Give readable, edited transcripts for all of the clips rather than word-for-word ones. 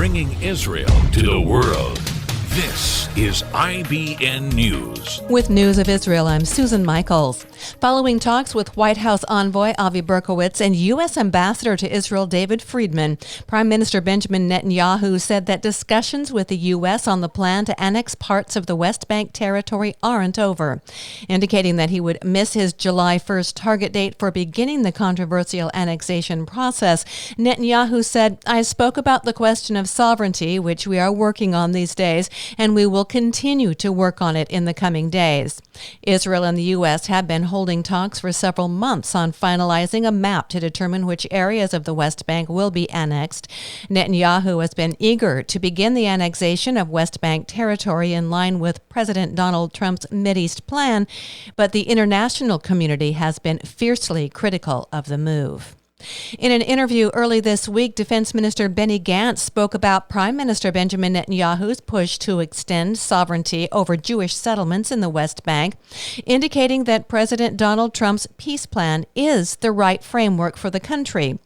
bringing Israel to the world. This is IBN News. With news of Israel, I'm Susan Michaels. Following talks with White House envoy Avi Berkowitz and U.S. Ambassador to Israel David Friedman, Prime Minister Benjamin Netanyahu said that discussions with the U.S. on the plan to annex parts of the West Bank territory aren't over, indicating that he would miss his July 1st target date for beginning the controversial annexation process. Netanyahu said, "I spoke about the question of sovereignty, which we are working on these days, and we will continue to work on it in the coming days." Israel and the U.S. have been holding talks for several months on finalizing a map to determine which areas of the West Bank will be annexed. Netanyahu has been eager to begin the annexation of West Bank territory in line with President Donald Trump's Mideast plan, but the international community has been fiercely critical of the move. In an interview early this week, Defense Minister Benny Gantz spoke about Prime Minister Benjamin Netanyahu's push to extend sovereignty over Jewish settlements in the West Bank, indicating that President Donald Trump's peace plan is the right framework for the country.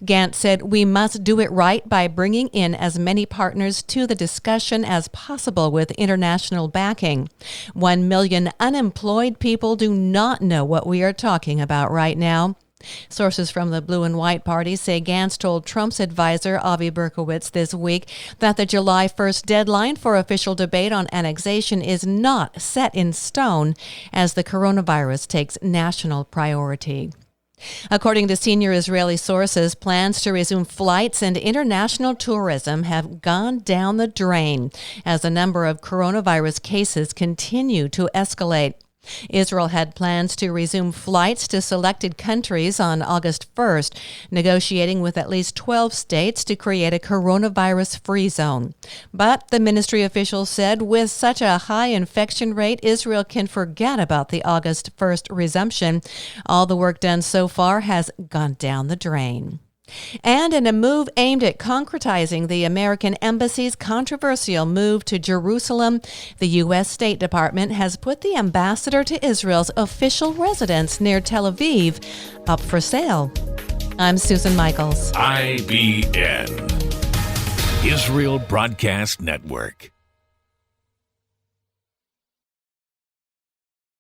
Gantz said, "We must do it right by bringing in as many partners to the discussion as possible with international backing. 1 million unemployed people do not know what we are talking about right now." Sources from the Blue and White Party say Gantz told Trump's advisor Avi Berkowitz this week that the July 1st deadline for official debate on annexation is not set in stone as the coronavirus takes national priority. According to senior Israeli sources, plans to resume flights and international tourism have gone down the drain as the number of coronavirus cases continue to escalate. Israel had plans to resume flights to selected countries on August 1st, negotiating with at least 12 states to create a coronavirus-free zone. But the ministry officials said with such a high infection rate, Israel can forget about the August 1st resumption. All the work done so far has gone down the drain. And in a move aimed at concretizing the American Embassy's controversial move to Jerusalem, the U.S. State Department has put the ambassador to Israel's official residence near Tel Aviv up for sale. I'm Susan Michaels. IBN, Israel Broadcast Network.